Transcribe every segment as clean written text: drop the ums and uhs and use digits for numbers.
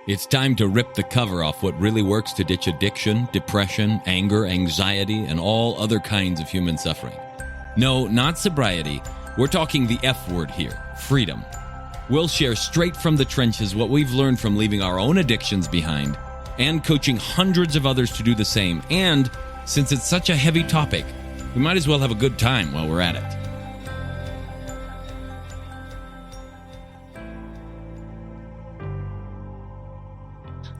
It's time to rip the cover off what really works to ditch addiction, depression, anger, anxiety, and all other kinds of human suffering. No, not sobriety. We're talking the F word here, freedom. We'll share straight from the trenches what we've learned from leaving our own addictions behind and coaching hundreds of others to do the same. And since it's such a heavy topic, we might as well have a good time while we're at it.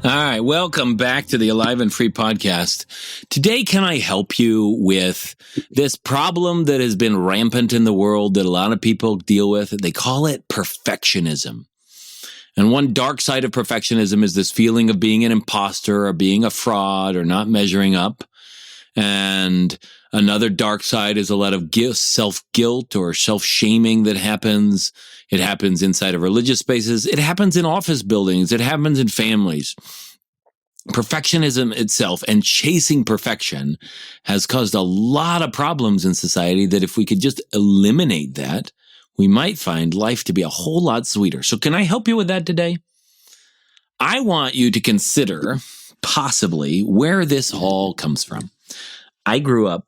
All right, welcome back to the Alive and Free podcast. Today, can I help you with this problem that has been rampant in the world that a lot of people deal with? They call it perfectionism. And one dark side of perfectionism is this feeling of being an imposter or being a fraud or not measuring up. And another dark side is a lot of self-guilt or self-shaming that happens. It happens inside of religious spaces. It happens in office buildings. It happens in families. Perfectionism itself and chasing perfection has caused a lot of problems in society that if we could just eliminate that, we might find life to be a whole lot sweeter. So can I help you with that today? I want you to consider possibly where this all comes from. I grew up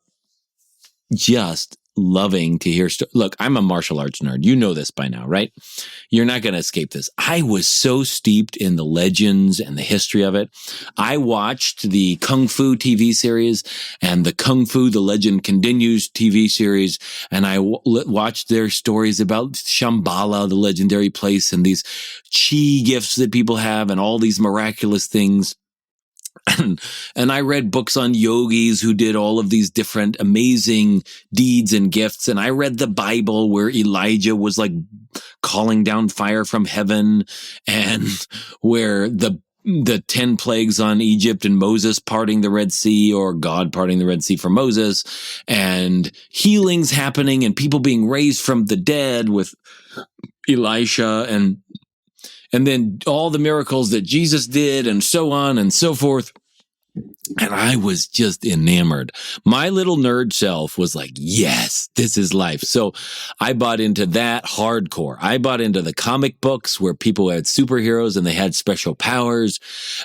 just loving to hear Look, I'm a martial arts nerd. You know this by now, right? You're not going to escape this. I was so steeped in the legends and the history of it. I watched the Kung Fu TV series and the Kung Fu The Legend Continues TV series, and I watched their stories about Shambhala, the legendary place, and these chi gifts that people have and all these miraculous things. And I read books on yogis who did all of these different amazing deeds and gifts. And I read the Bible where Elijah was like calling down fire from heaven, and where the 10 plagues on Egypt and Moses parting the Red Sea, or God parting the Red Sea for Moses, and healings happening and people being raised from the dead with Elisha, and then all the miracles that Jesus did, and so on and so forth. And I was just enamored. My little nerd self was like, yes, this is life. So I bought into that hardcore. I bought into the comic books where people had superheroes and they had special powers.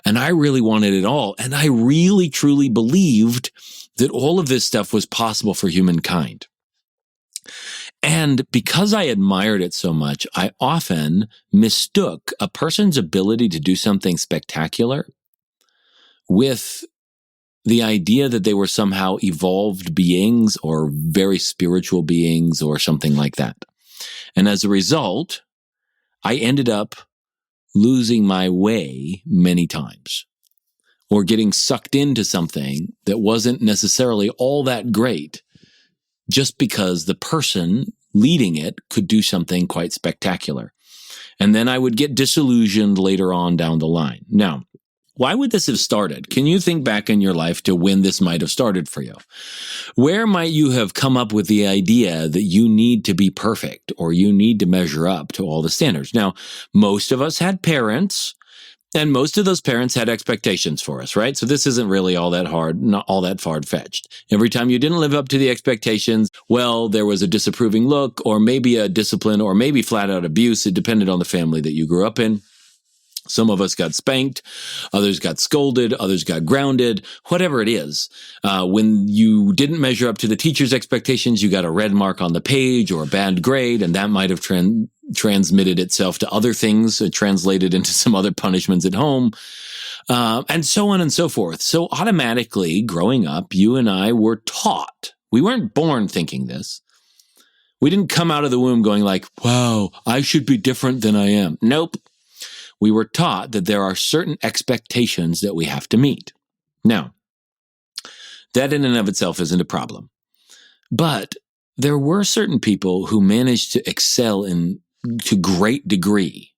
And I really wanted it all. And I really, truly believed that all of this stuff was possible for humankind. And because I admired it so much, I often mistook a person's ability to do something spectacular with the idea that they were somehow evolved beings or very spiritual beings or something like that. And as a result, I ended up losing my way many times, or getting sucked into something that wasn't necessarily all that great, just because the person leading it could do something quite spectacular. And then I would get disillusioned later on down the line. Now, why would this have started? Can you think back in your life to when this might have started for you? Where might you have come up with the idea that you need to be perfect or you need to measure up to all the standards? Now, most of us had parents, and most of those parents had expectations for us, right? So this isn't really all that hard, not all that far-fetched. Every time you didn't live up to the expectations, well, there was a disapproving look, or maybe a discipline, or maybe flat-out abuse. It depended on the family that you grew up in. Some of us got spanked, others got scolded, others got grounded, whatever it is. When you didn't measure up to the teacher's expectations, you got a red mark on the page or a bad grade, and that might have transmitted itself to other things, translated into some other punishments at home, and so on and so forth. So automatically, growing up, you and I were taught. We weren't born thinking this. We didn't come out of the womb going like, wow, I should be different than I am. Nope. We were taught that there are certain expectations that we have to meet. Now, that in and of itself isn't a problem. But there were certain people who managed to excel to great degree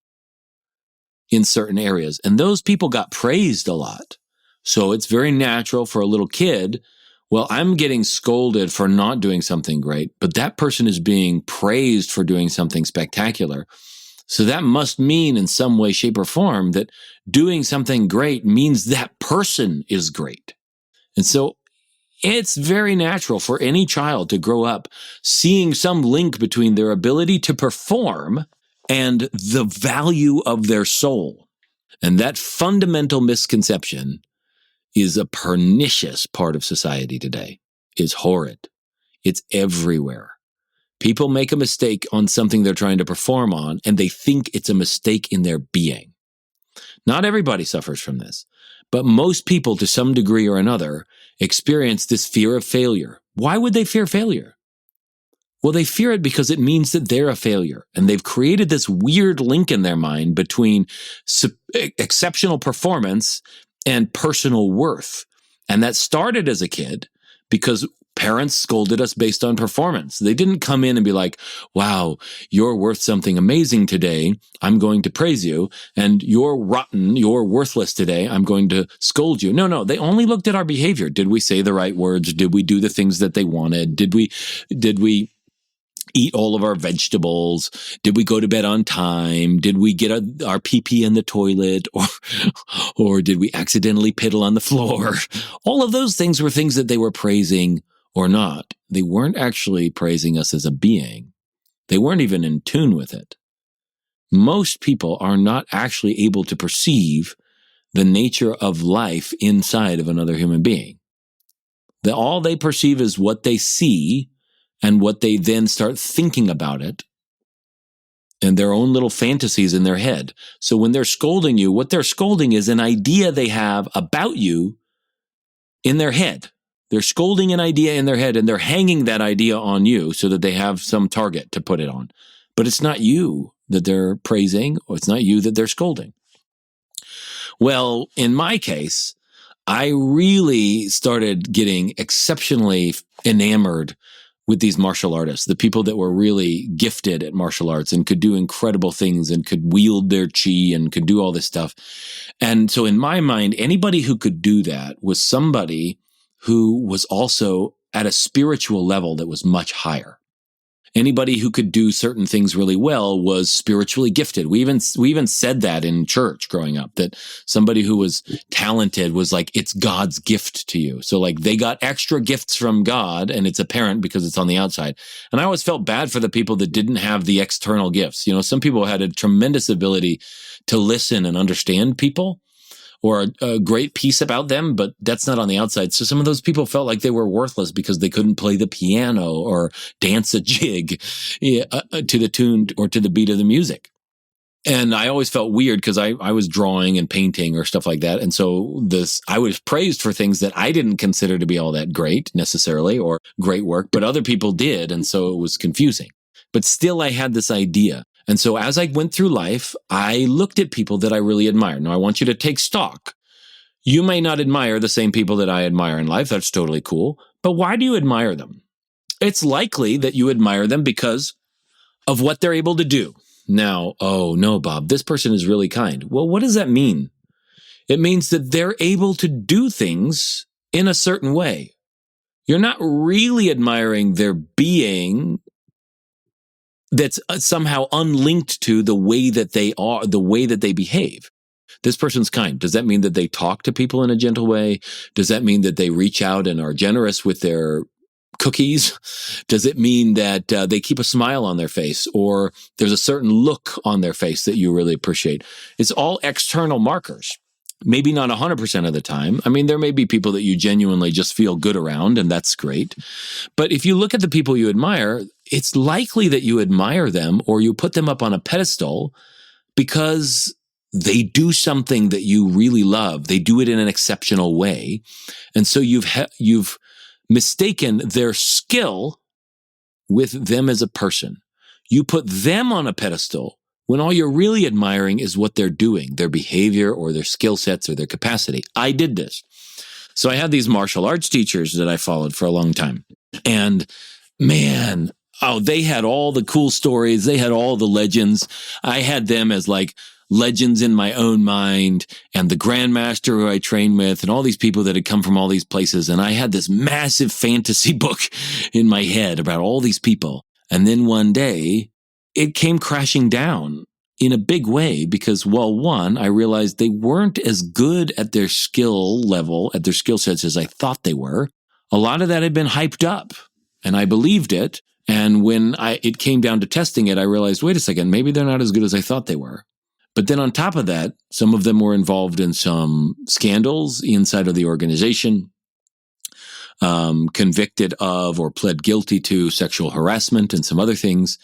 in certain areas. And those people got praised a lot. So it's very natural for a little kid, well, I'm getting scolded for not doing something great, but that person is being praised for doing something spectacular. So that must mean in some way, shape, or form that doing something great means that person is great. And so it's very natural for any child to grow up seeing some link between their ability to perform and the value of their soul. And that fundamental misconception is a pernicious part of society today. It's horrid. It's everywhere. People make a mistake on something they're trying to perform on, and they think it's a mistake in their being. Not everybody suffers from this, but most people, to some degree or another, experience this fear of failure. Why would they fear failure? Well, they fear it because it means that they're a failure, and they've created this weird link in their mind between exceptional performance and personal worth. And that started as a kid because parents scolded us based on performance. They didn't come in and be like, wow, you're worth something amazing today. I'm going to praise you. And you're rotten. You're worthless today. I'm going to scold you. No, they only looked at our behavior. Did we say the right words? Did we do the things that they wanted? Did we eat all of our vegetables? Did we go to bed on time? Did we get our pee-pee in the toilet? Or did we accidentally piddle on the floor? All of those things were things that they were praising or not. They weren't actually praising us as a being. They weren't even in tune with it. Most people are not actually able to perceive the nature of life inside of another human being. All they perceive is what they see, and what they then start thinking about it, and their own little fantasies in their head. So when they're scolding you, what they're scolding is an idea they have about you in their head. They're scolding an idea in their head, and they're hanging that idea on you so that they have some target to put it on. But it's not you that they're praising, or it's not you that they're scolding. Well, in my case, I really started getting exceptionally enamored with these martial artists, the people that were really gifted at martial arts and could do incredible things and could wield their chi and could do all this stuff. And so in my mind, anybody who could do that was somebody who was also at a spiritual level that was much higher. Anybody who could do certain things really well was spiritually gifted. We even said that in church growing up, that somebody who was talented was like, it's God's gift to you. So like they got extra gifts from God, and it's apparent because it's on the outside. And I always felt bad for the people that didn't have the external gifts. You know, some people had a tremendous ability to listen and understand people, or a great piece about them, but that's not on the outside. So some of those people felt like they were worthless because they couldn't play the piano or dance a jig to the tune or to the beat of the music. And I always felt weird because I was drawing and painting or stuff like that. And so I was praised for things that I didn't consider to be all that great necessarily or great work, but other people did. And so it was confusing. But still, I had this idea. And so as I went through life, I looked at people that I really admired. Now, I want you to take stock. You may not admire the same people that I admire in life. That's totally cool. But why do you admire them? It's likely that you admire them because of what they're able to do. Now, oh no, Bob, this person is really kind. Well, what does that mean? It means that they're able to do things in a certain way. You're not really admiring their being that's somehow unlinked to the way that they are, the way that they behave. This person's kind. Does that mean that they talk to people in a gentle way? Does that mean that they reach out and are generous with their cookies? Does it mean that they keep a smile on their face, or there's a certain look on their face that you really appreciate? It's all external markers. Maybe not 100% of the time. I mean, there may be people that you genuinely just feel good around, and that's great. But if you look at the people you admire, it's likely that you admire them or you put them up on a pedestal because they do something that you really love. They do it in an exceptional way. And so you've mistaken their skill with them as a person. You put them on a pedestal when all you're really admiring is what they're doing, their behavior or their skill sets or their capacity. I did this. So I had these martial arts teachers that I followed for a long time. And man, they had all the cool stories. They had all the legends. I had them as like legends in my own mind, and the grandmaster who I trained with, and all these people that had come from all these places. And I had this massive fantasy book in my head about all these people. And then one day it came crashing down in a big way because, well, one, I realized they weren't as good at their skill level, at their skill sets as I thought they were. A lot of that had been hyped up, and I believed it. And when it came down to testing it, I realized, wait a second, maybe they're not as good as I thought they were. But then on top of that, some of them were involved in some scandals inside of the organization, convicted of or pled guilty to sexual harassment and some other things.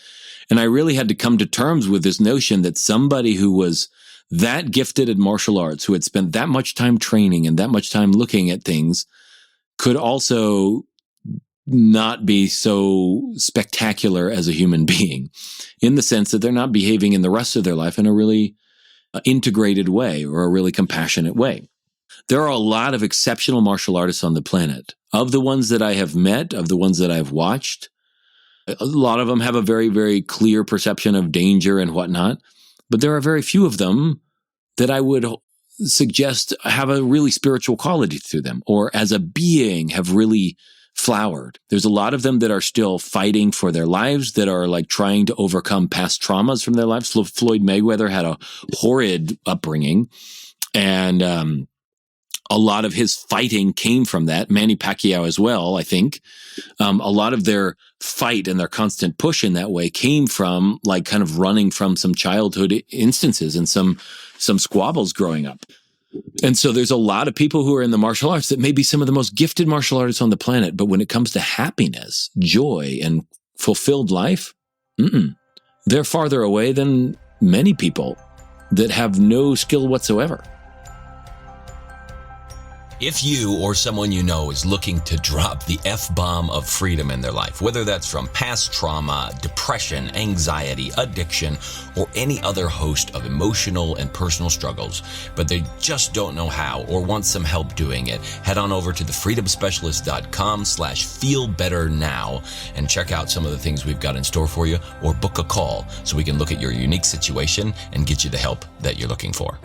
And I really had to come to terms with this notion that somebody who was that gifted at martial arts, who had spent that much time training and that much time looking at things, could also not be so spectacular as a human being, in the sense that they're not behaving in the rest of their life in a really integrated way or a really compassionate way. There are a lot of exceptional martial artists on the planet. Of the ones that I have met, of the ones that I've watched, a lot of them have a very, very clear perception of danger and whatnot. But there are very few of them that I would suggest have a really spiritual quality to them, or as a being have really flowered. There's a lot of them that are still fighting for their lives, that are like trying to overcome past traumas from their lives. Floyd Mayweather had a horrid upbringing, and a lot of his fighting came from that. Manny Pacquiao as well, I think. A lot of their fight and their constant push in that way came from like kind of running from some childhood instances and some squabbles growing up. And so there's a lot of people who are in the martial arts that may be some of the most gifted martial artists on the planet. But when it comes to happiness, joy, and fulfilled life, they're farther away than many people that have no skill whatsoever. If you or someone you know is looking to drop the F-bomb of freedom in their life, whether that's from past trauma, depression, anxiety, addiction, or any other host of emotional and personal struggles, but they just don't know how or want some help doing it, head on over to thefreedomspecialist.com/feelbetternow and check out some of the things we've got in store for you, or book a call so we can look at your unique situation and get you the help that you're looking for.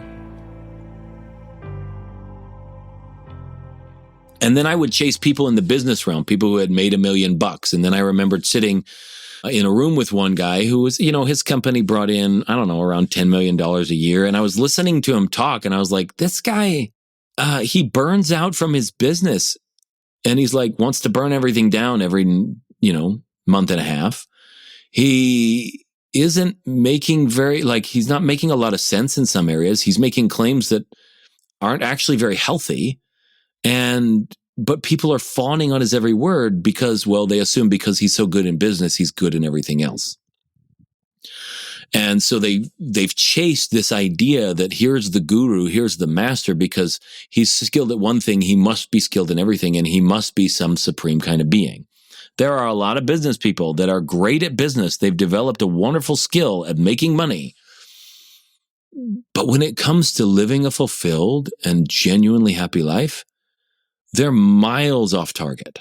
And then I would chase people in the business realm, people who had made $1 million. And then I remembered sitting in a room with one guy who was, his company brought in, I don't know, around $10 million a year. And I was listening to him talk and I was like, this guy, he burns out from his business. And he's like, wants to burn everything down every, month and a half. He isn't making he's not making a lot of sense in some areas. He's making claims that aren't actually very healthy. But people are fawning on his every word because, they assume because he's so good in business, he's good in everything else. And so they've chased this idea that here's the guru, here's the master, because he's skilled at one thing, he must be skilled in everything, and he must be some supreme kind of being. There are a lot of business people that are great at business. They've developed a wonderful skill at making money. But when it comes to living a fulfilled and genuinely happy life, they're miles off target.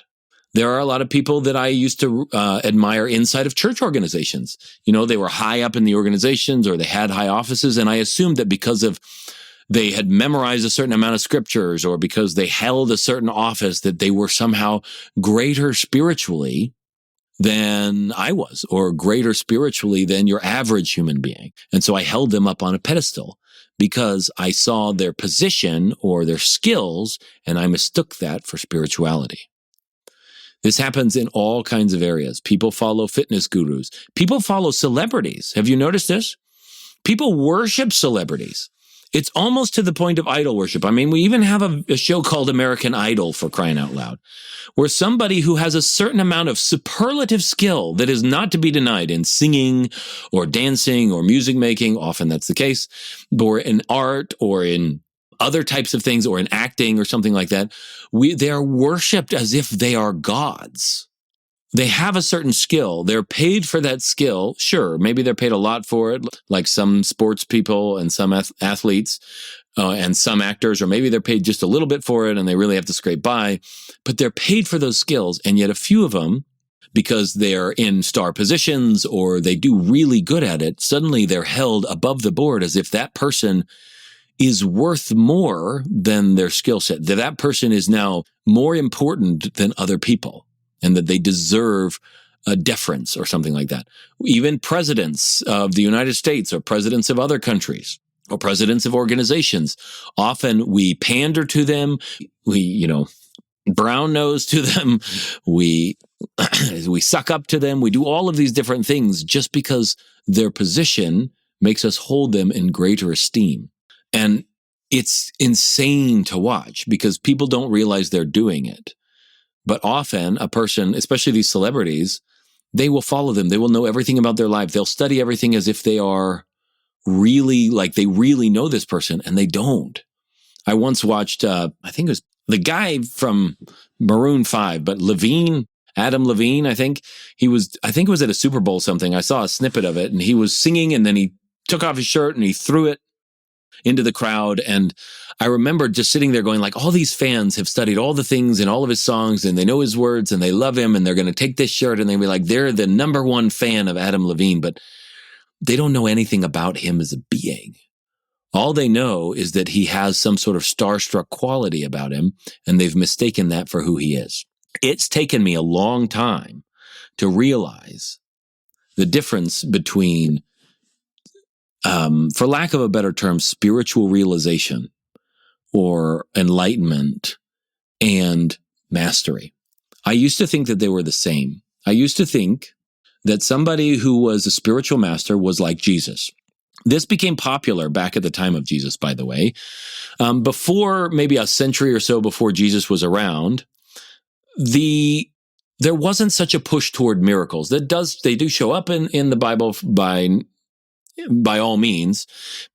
There are a lot of people that I used to admire inside of church organizations. They were high up in the organizations or they had high offices. And I assumed that because they had memorized a certain amount of scriptures or because they held a certain office, that they were somehow greater spiritually than I was, or greater spiritually than your average human being. And so I held them up on a pedestal, because I saw their position or their skills, and I mistook that for spirituality. This happens in all kinds of areas. People follow fitness gurus. People follow celebrities. Have you noticed this? People worship celebrities. It's almost to the point of idol worship. I mean, we even have a show called American Idol, for crying out loud, where somebody who has a certain amount of superlative skill that is not to be denied in singing or dancing or music making, often that's the case, or in art or in other types of things or in acting or something like that, they are worshipped as if they are gods. They have a certain skill. They're paid for that skill. Sure, maybe they're paid a lot for it, like some sports people and some athletes and some actors, or maybe they're paid just a little bit for it and they really have to scrape by, but they're paid for those skills. And yet a few of them, because they're in star positions or they do really good at it, suddenly they're held above the board as if that person is worth more than their skill set, that person is now more important than other people, and that they deserve a deference or something like that. Even presidents of the United States or presidents of other countries or presidents of organizations, often we pander to them, we, brown nose to them, we suck up to them, we do all of these different things just because their position makes us hold them in greater esteem. And it's insane to watch because people don't realize they're doing it. But often a person, especially these celebrities, they will follow them. They will know everything about their life. They'll study everything as if they are really, like they really know this person, and they don't. I once watched, I think it was the guy from Maroon 5, but Adam Levine, I think it was at a Super Bowl something. I saw a snippet of it, and he was singing, and then he took off his shirt and he threw it into the crowd. And I remember just sitting there going like, all these fans have studied all the things in all of his songs, and they know his words, and they love him, and they're going to take this shirt, and they'll be like, they're the number one fan of Adam Levine, but they don't know anything about him as a being. All they know is that he has some sort of starstruck quality about him, and they've mistaken that for who he is. It's taken me a long time to realize the difference between, for lack of a better term, spiritual realization or enlightenment and mastery. I used to think that they were the same. I used to think that somebody who was a spiritual master was like Jesus. This became popular back at the time of Jesus, by the way. Before maybe a century or so before Jesus was around, there wasn't such a push toward miracles. They do show up in the Bible by all means,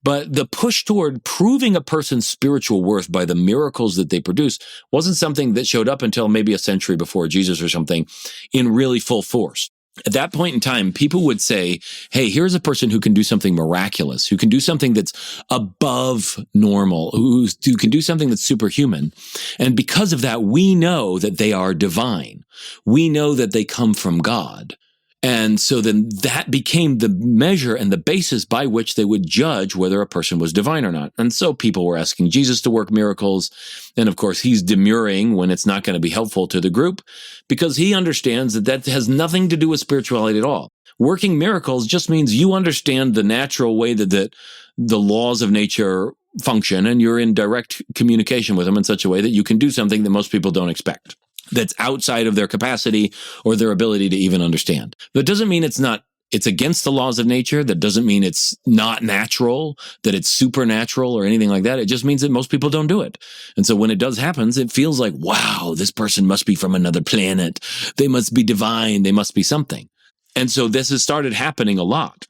but the push toward proving a person's spiritual worth by the miracles that they produce wasn't something that showed up until maybe a century before Jesus or something in really full force. At that point in time, people would say, hey, here's a person who can do something miraculous, who can do something that's above normal, who can do something that's superhuman. And because of that, we know that they are divine. We know that they come from God. And so then that became the measure and the basis by which they would judge whether a person was divine or not. And so people were asking Jesus to work miracles. And of course, he's demurring when it's not going to be helpful to the group because he understands that has nothing to do with spirituality at all. Working miracles just means you understand the natural way that the laws of nature function, and you're in direct communication with them in such a way that you can do something that most people don't expect, that's outside of their capacity or their ability to even understand. That doesn't mean it's against the laws of nature. That doesn't mean it's not natural, that it's supernatural or anything like that. It just means that most people don't do it. And so when it does happen, it feels like, wow, this person must be from another planet. They must be divine. They must be something. And so this has started happening a lot.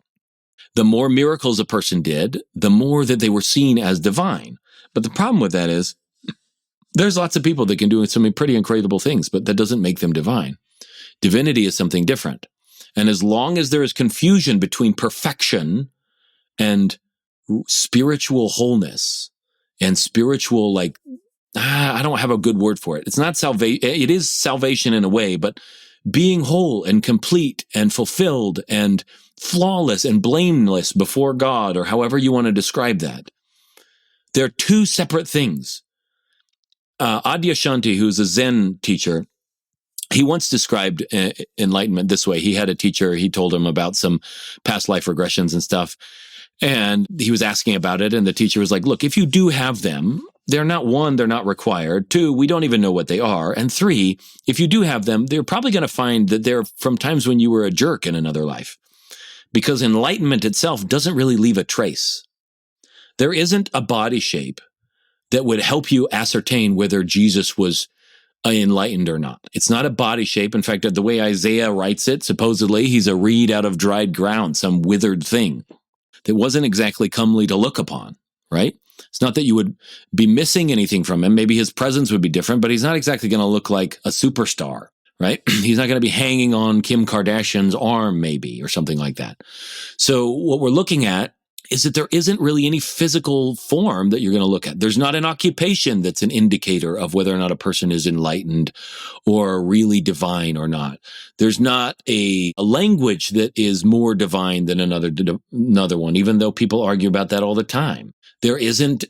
The more miracles a person did, the more that they were seen as divine. But the problem with that is, there's lots of people that can do some pretty incredible things, but that doesn't make them divine. Divinity is something different. And as long as there is confusion between perfection and spiritual wholeness and spiritual, I don't have a good word for it. It's not salvation. It is salvation in a way, but being whole and complete and fulfilled and flawless and blameless before God, or however you want to describe that. They're two separate things. Adyashanti, who's a Zen teacher, he once described enlightenment this way. He had a teacher, he told him about some past life regressions and stuff, and he was asking about it, and the teacher was like, look, if you do have them, they're not required. 2, we don't even know what they are. And 3, if you do have them, they're probably going to find that they're from times when you were a jerk in another life. Because enlightenment itself doesn't really leave a trace. There isn't a body shape that would help you ascertain whether Jesus was enlightened or not. It's not a body shape. In fact, the way Isaiah writes it, supposedly, he's a reed out of dried ground, some withered thing that wasn't exactly comely to look upon, right? It's not that you would be missing anything from him. Maybe his presence would be different, but he's not exactly going to look like a superstar, right? He's not going to be hanging on Kim Kardashian's arm, maybe, or something like that. So what we're looking at is that there isn't really any physical form that you're going to look at. There's not an occupation that's an indicator of whether or not a person is enlightened or really divine or not. There's not a language that is more divine than another one, even though people argue about that all the time. There isn't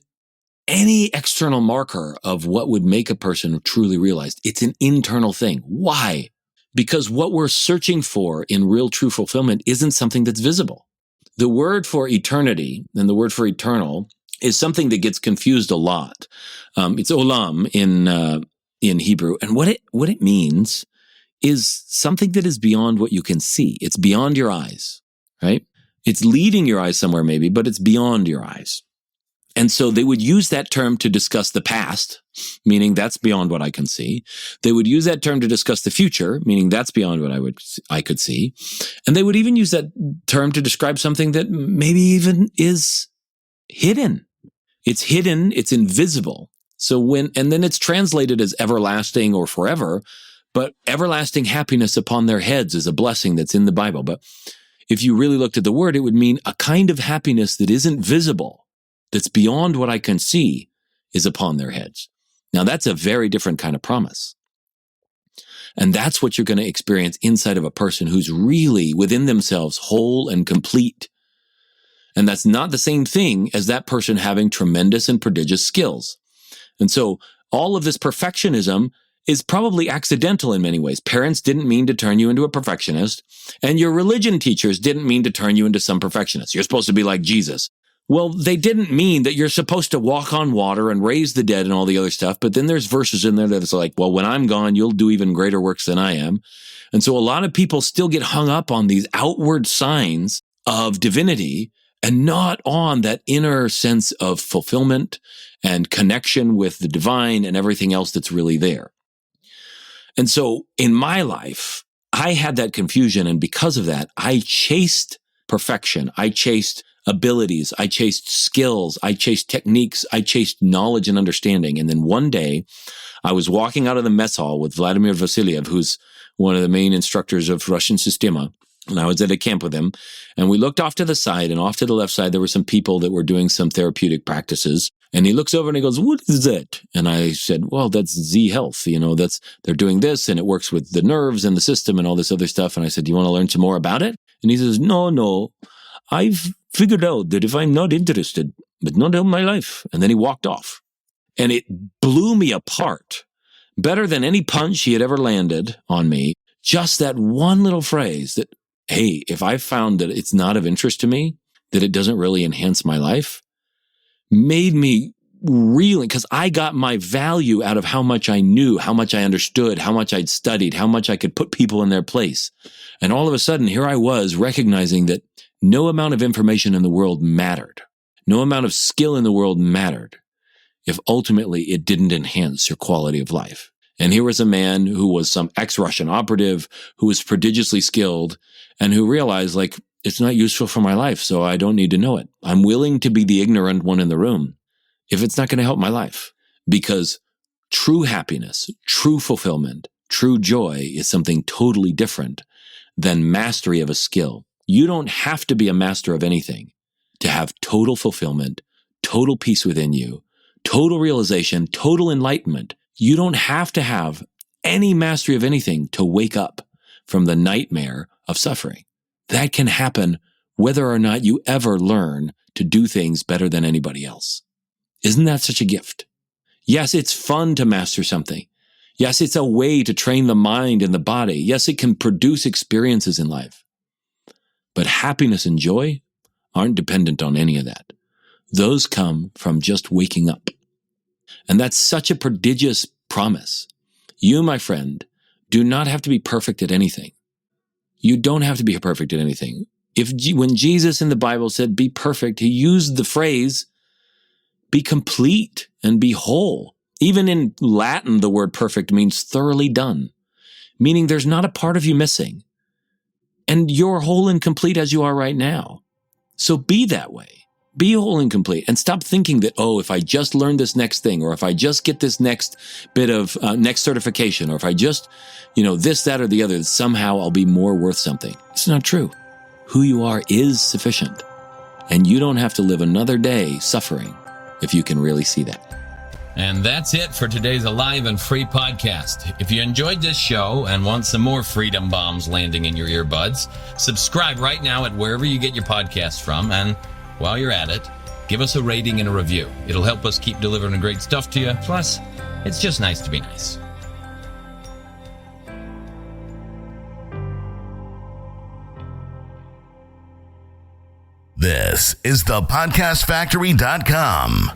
any external marker of what would make a person truly realized. It's an internal thing. Why? Because what we're searching for in real true fulfillment isn't something that's visible. The word for eternity and the word for eternal is something that gets confused a lot. It's olam in Hebrew, and what it means is something that is beyond what you can see. It's beyond your eyes, right? It's leading your eyes somewhere maybe, but it's beyond your eyes. And so they would use that term to discuss the past, meaning that's beyond what I can see. They would use that term to discuss the future, meaning that's beyond what I could see. And they would even use that term to describe something that maybe even is hidden. It's hidden, it's invisible. And then it's translated as everlasting or forever, but everlasting happiness upon their heads is a blessing that's in the Bible. But if you really looked at the word, it would mean a kind of happiness that isn't visible, that's beyond what I can see, is upon their heads. Now, that's a very different kind of promise. And that's what you're going to experience inside of a person who's really within themselves whole and complete. And that's not the same thing as that person having tremendous and prodigious skills. And so all of this perfectionism is probably accidental in many ways. Parents didn't mean to turn you into a perfectionist, and your religion teachers didn't mean to turn you into some perfectionist. You're supposed to be like Jesus. Well, they didn't mean that you're supposed to walk on water and raise the dead and all the other stuff. But then there's verses in there that's like, well, when I'm gone, you'll do even greater works than I am. And so a lot of people still get hung up on these outward signs of divinity and not on that inner sense of fulfillment and connection with the divine and everything else that's really there. And so in my life, I had that confusion. And because of that, I chased perfection. I chased abilities. I chased skills. I chased techniques. I chased knowledge and understanding. And then one day I was walking out of the mess hall with Vladimir Vasiliev, who's one of the main instructors of Russian Sistema. And I was at a camp with him, and we looked off to the side, and off to the left side, there were some people that were doing some therapeutic practices. And he looks over and he goes, "What is that?" And I said, "Well, that's Z Health. They're doing this, and it works with the nerves and the system and all this other stuff." And I said, "Do you want to learn some more about it?" And he says, No, I've figured out that if I'm not interested, but not in my life." And then he walked off. And it blew me apart. Better than any punch he had ever landed on me. Just that one little phrase that, hey, if I found that it's not of interest to me, that it doesn't really enhance my life, made me really, because I got my value out of how much I knew, how much I understood, how much I'd studied, how much I could put people in their place. And all of a sudden, here I was recognizing that no amount of information in the world mattered. No amount of skill in the world mattered if ultimately it didn't enhance your quality of life. And here was a man who was some ex-Russian operative who was prodigiously skilled and who realized, it's not useful for my life, so I don't need to know it. I'm willing to be the ignorant one in the room if it's not going to help my life. Because true happiness, true fulfillment, true joy is something totally different than mastery of a skill. You don't have to be a master of anything to have total fulfillment, total peace within you, total realization, total enlightenment. You don't have to have any mastery of anything to wake up from the nightmare of suffering. That can happen whether or not you ever learn to do things better than anybody else. Isn't that such a gift? Yes, it's fun to master something. Yes, it's a way to train the mind and the body. Yes, it can produce experiences in life. But happiness and joy aren't dependent on any of that. Those come from just waking up. And that's such a prodigious promise. You, my friend, do not have to be perfect at anything. You don't have to be perfect at anything. When Jesus in the Bible said, be perfect, he used the phrase, be complete and be whole. Even in Latin, the word perfect means thoroughly done, meaning there's not a part of you missing. And you're whole and complete as you are right now. So be that way. Be whole and complete, and stop thinking that, if I just learn this next thing, or if I just get this next bit of next certification, or if I just, this, that, or the other, somehow I'll be more worth something. It's not true. Who you are is sufficient, and you don't have to live another day suffering if you can really see that. And that's it for today's Alive and Free podcast. If you enjoyed this show and want some more freedom bombs landing in your earbuds, subscribe right now at wherever you get your podcasts from, and while you're at it, give us a rating and a review. It'll help us keep delivering great stuff to you. Plus, it's just nice to be nice. This is thepodcastfactory.com.